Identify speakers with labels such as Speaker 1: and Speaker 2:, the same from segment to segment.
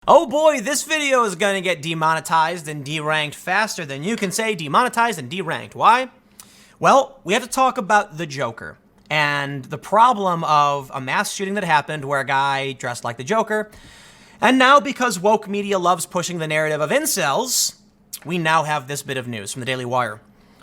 Speaker 1: Oh boy, this video is gonna get demonetized and deranked faster than you can say demonetized and deranked. Why? Well, we have to talk about the Joker and the problem of a mass shooting that happened where a guy dressed like the Joker. And now, because woke media loves pushing the narrative of incels, we now have this bit of news from the Daily Wire.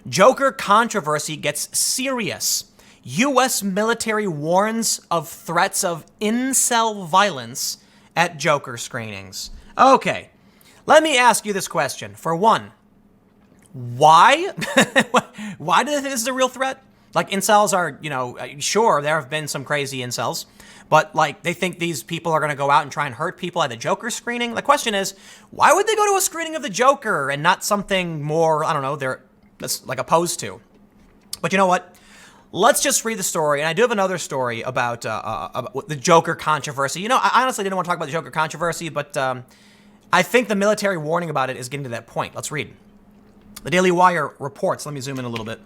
Speaker 1: Joker controversy gets serious. U.S. military warns of threats of incel violence at Joker screenings. Okay, let me ask you this question. For one, why? Why do they think this is a real threat? Like, incels are, sure, there have been some crazy incels, but like, they think these people are gonna go out and try and hurt people at the Joker screening? The question is, why would they go to a screening of the Joker and not something more, I don't know, they're like opposed to? But you know what? Let's just read the story, and I do have another story about the Joker controversy. I honestly didn't want to talk about the Joker controversy, but I think the military warning about it is getting to that point. Let's read. The Daily Wire reports, let me zoom in a little bit.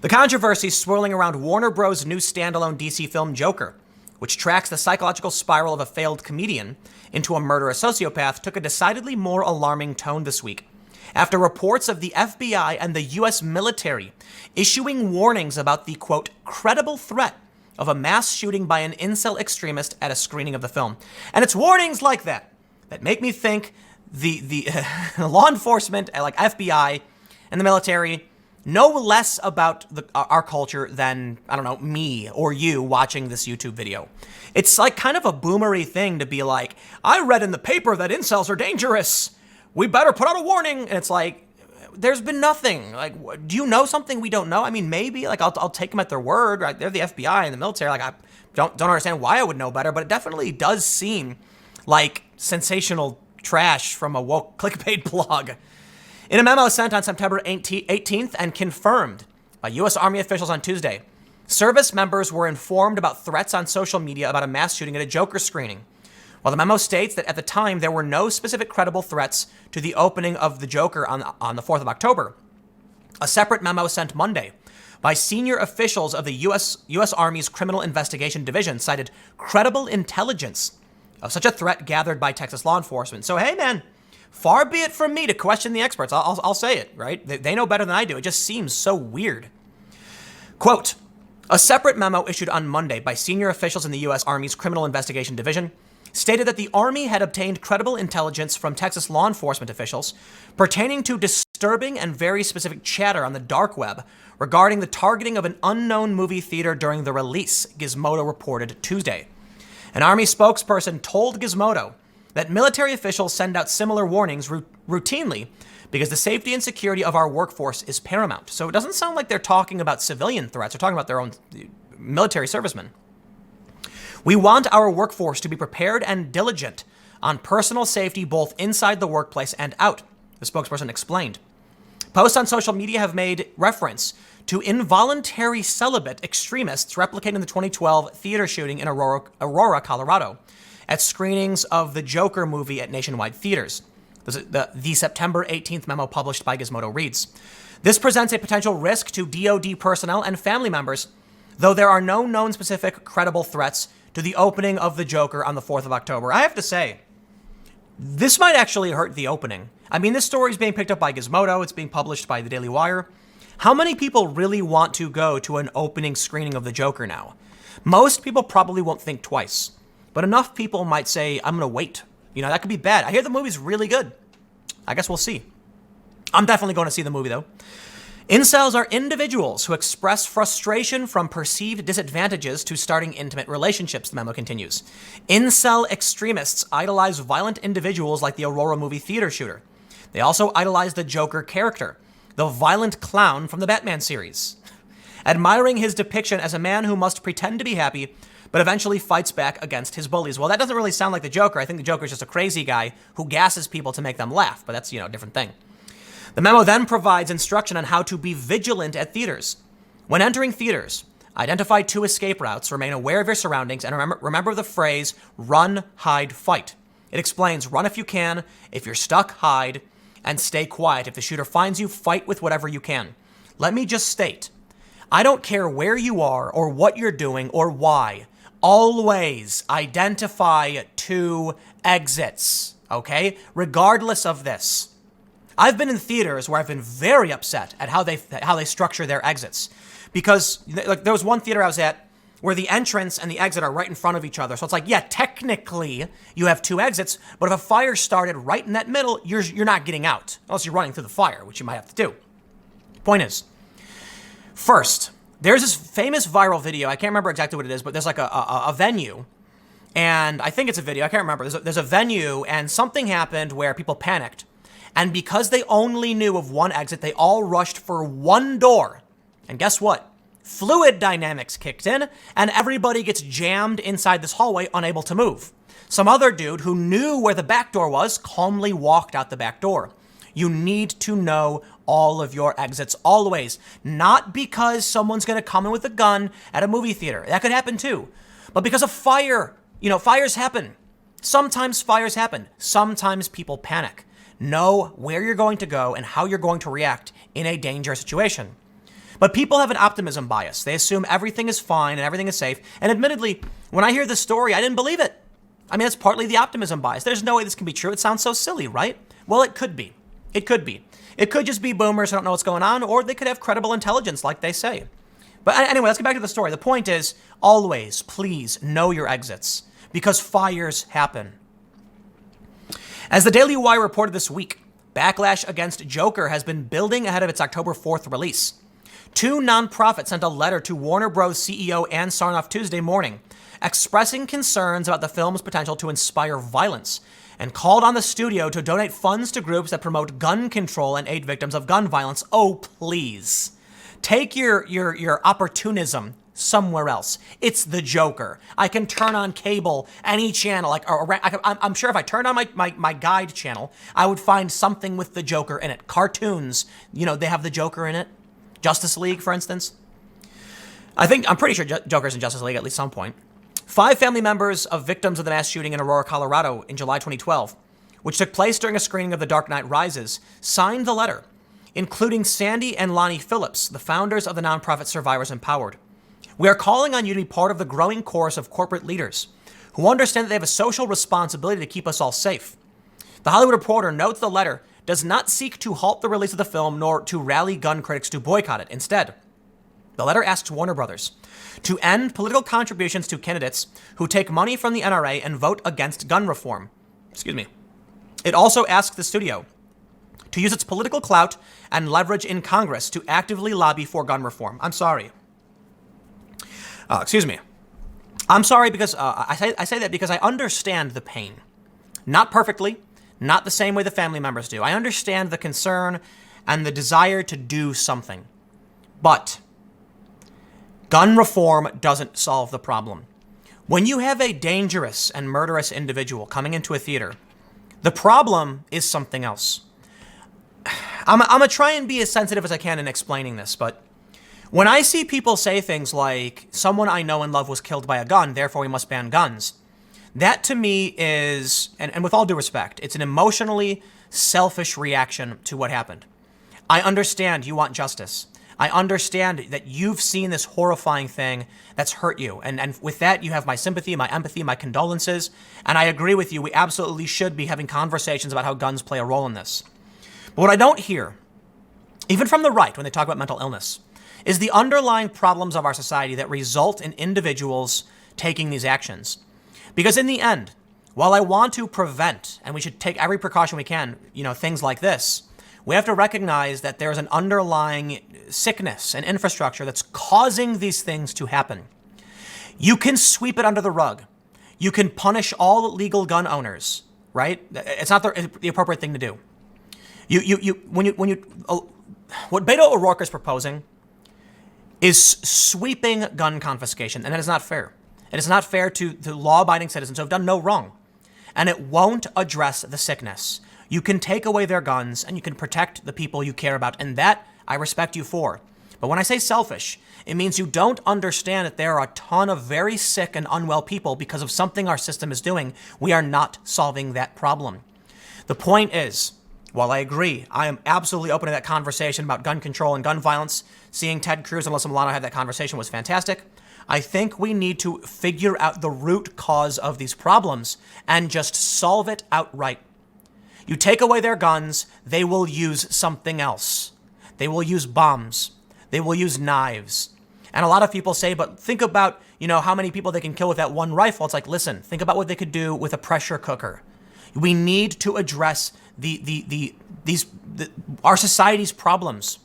Speaker 1: The controversy swirling around Warner Bros.' new standalone DC film Joker, which tracks the psychological spiral of a failed comedian into a murderous sociopath, took a decidedly more alarming tone this week, after reports of the FBI and the U.S. military issuing warnings about the, quote, credible threat of a mass shooting by an incel extremist at a screening of the film. And it's warnings like that make me think the law enforcement, like FBI and the military, know less about our culture than, I don't know, me or you watching this YouTube video. It's like kind of a boomery thing to be like, I read in the paper that incels are dangerous. We better put out a warning. And it's like, there's been nothing. Like, do you know something we don't know? I mean, maybe, like, I'll take them at their word, right? They're the FBI and the military. Like, I don't understand why I would know better, but it definitely does seem like sensational trash from a woke clickbait blog. In a memo sent on September 18th and confirmed by U.S. Army officials on Tuesday, service members were informed about threats on social media about a mass shooting at a Joker screening. While the memo states that at the time there were no specific credible threats to the opening of the Joker on the 4th of October, a separate memo sent Monday by senior officials of the U.S. Army's Criminal Investigation Division cited credible intelligence of such a threat gathered by Texas law enforcement. So, hey, man, far be it from me to question the experts. I'll say it, right? They know better than I do. It just seems so weird. Quote, a separate memo issued on Monday by senior officials in the U.S. Army's Criminal Investigation Division stated that the Army had obtained credible intelligence from Texas law enforcement officials pertaining to disturbing and very specific chatter on the dark web regarding the targeting of an unknown movie theater during the release, Gizmodo reported Tuesday. An Army spokesperson told Gizmodo that military officials send out similar warnings routinely because the safety and security of our workforce is paramount. So it doesn't sound like they're talking about civilian threats. They're talking about their own military servicemen. We want our workforce to be prepared and diligent on personal safety both inside the workplace and out, the spokesperson explained. Posts on social media have made reference to involuntary celibate extremists replicating the 2012 theater shooting in Aurora, Colorado, at screenings of the Joker movie at nationwide theaters. The September 18th memo published by Gizmodo reads, this presents a potential risk to DoD personnel and family members, though there are no known specific credible threats to the opening of the Joker on the 4th of October. I have to say, this might actually hurt the opening. I mean, this story is being picked up by Gizmodo. It's being published by the Daily Wire. How many people really want to go to an opening screening of the Joker now? Most people probably won't think twice, but enough people might say, I'm going to wait. That could be bad. I hear the movie's really good. I guess we'll see. I'm definitely going to see the movie, though. Incels are individuals who express frustration from perceived disadvantages to starting intimate relationships, the memo continues. Incel extremists idolize violent individuals like the Aurora movie theater shooter. They also idolize the Joker character, the violent clown from the Batman series, admiring his depiction as a man who must pretend to be happy, but eventually fights back against his bullies. Well, that doesn't really sound like the Joker. I think the Joker is just a crazy guy who gasses people to make them laugh, but that's, a different thing. The memo then provides instruction on how to be vigilant at theaters. When entering theaters, identify 2 escape routes, remain aware of your surroundings, and remember the phrase, run, hide, fight. It explains, run if you can, if you're stuck, hide, and stay quiet. If the shooter finds you, fight with whatever you can. Let me just state, I don't care where you are or what you're doing or why. Always identify 2 exits. okay? Regardless of this. I've been in theaters where I've been very upset at how they structure their exits. Because like, there was one theater I was at where the entrance and the exit are right in front of each other. So it's like, yeah, technically you have two exits, but if a fire started right in that middle, you're not getting out unless you're running through the fire, which you might have to do. Point is, first, there's this famous viral video. I can't remember exactly what it is, but there's like a venue, and I think it's a video. I can't remember. There's a venue, and something happened where people panicked, and because they only knew of one exit, they all rushed for one door. And guess what? Fluid dynamics kicked in, and everybody gets jammed inside this hallway, unable to move. Some other dude who knew where the back door was calmly walked out the back door. You need to know all of your exits always, not because someone's going to come in with a gun at a movie theater. That could happen too. But because of fire, fires happen. Sometimes fires happen. Sometimes people panic. Know where you're going to go and how you're going to react in a dangerous situation. But people have an optimism bias. They assume everything is fine and everything is safe. And admittedly, when I hear this story, I didn't believe it. I mean, it's partly the optimism bias. There's no way this can be true. It sounds so silly, right? Well, it could be. It could be. It could just be boomers who don't know what's going on, or they could have credible intelligence like they say. But anyway, let's get back to the story. The point is, always, please know your exits, because fires happen. As the Daily Wire reported this week, backlash against Joker has been building ahead of its October 4th release. Two nonprofits sent a letter to Warner Bros. CEO Ann Sarnoff Tuesday morning, expressing concerns about the film's potential to inspire violence, and called on the studio to donate funds to groups that promote gun control and aid victims of gun violence. Oh, please. Take your opportunism somewhere else. It's the Joker. I can turn on cable, any channel. I'm sure if I turned on my guide channel, I would find something with the Joker in it. Cartoons, they have the Joker in it. Justice League, for instance. I'm pretty sure Joker's in Justice League at least some point. 5 family members of victims of the mass shooting in Aurora, Colorado in July 2012, which took place during a screening of The Dark Knight Rises, signed the letter, including Sandy and Lonnie Phillips, the founders of the nonprofit Survivors Empowered. We are calling on you to be part of the growing chorus of corporate leaders who understand that they have a social responsibility to keep us all safe. The Hollywood Reporter notes the letter does not seek to halt the release of the film nor to rally gun critics to boycott it. Instead, the letter asks Warner Brothers to end political contributions to candidates who take money from the NRA and vote against gun reform. It also asks the studio to use its political clout and leverage in Congress to actively lobby for gun reform. I'm sorry. I'm sorry because I say that because I understand the pain. Not perfectly. Not the same way the family members do. I understand the concern and the desire to do something. But gun reform doesn't solve the problem. When you have a dangerous and murderous individual coming into a theater, the problem is something else. I'm going to try and be as sensitive as I can in explaining this, but when I see people say things like, someone I know and love was killed by a gun, therefore we must ban guns, that to me is, and with all due respect, it's an emotionally selfish reaction to what happened. I understand you want justice. I understand that you've seen this horrifying thing that's hurt you. And with that, you have my sympathy, my empathy, my condolences. And I agree with you. We absolutely should be having conversations about how guns play a role in this. But what I don't hear, even from the right when they talk about mental illness, is the underlying problems of our society that result in individuals taking these actions. Because in the end, while I want to prevent, and we should take every precaution we can, things like this, we have to recognize that there's an underlying sickness and infrastructure that's causing these things to happen. You can sweep it under the rug. You can punish all legal gun owners, right? It's not the appropriate thing to do. What Beto O'Rourke is proposing is sweeping gun confiscation, and that is not fair. It is not fair to law-abiding citizens who have done no wrong. And it won't address the sickness. You can take away their guns and you can protect the people you care about. And that I respect you for. But when I say selfish, it means you don't understand that there are a ton of very sick and unwell people because of something our system is doing. We are not solving that problem. The point is, while I agree, I am absolutely open to that conversation about gun control and gun violence. Seeing Ted Cruz and Alyssa Milano have that conversation was fantastic. I think we need to figure out the root cause of these problems and just solve it outright. You take away their guns, they will use something else. They will use bombs. They will use knives. And a lot of people say, but think about, how many people they can kill with that one rifle. It's like, listen, think about what they could do with a pressure cooker. We need to address our society's problems.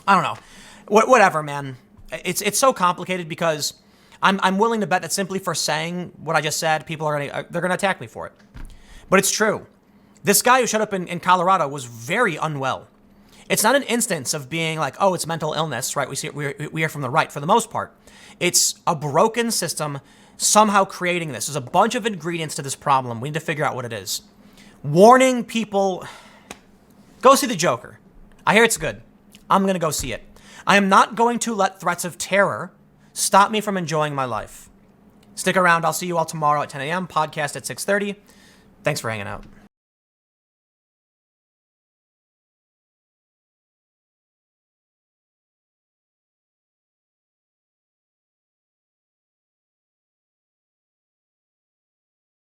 Speaker 1: I don't know. Whatever, man. It's so complicated because I'm willing to bet that simply for saying what I just said, people they're gonna attack me for it. But it's true. This guy who showed up in Colorado was very unwell. It's not an instance of being like, oh, it's mental illness, right? We hear from the right for the most part. It's a broken system somehow creating this. There's a bunch of ingredients to this problem. We need to figure out what it is. Warning people, go see the Joker. I hear it's good. I'm going to go see it. I am not going to let threats of terror stop me from enjoying my life. Stick around. I'll see you all tomorrow at 10 a.m. Podcast at 6:30. Thanks for hanging out.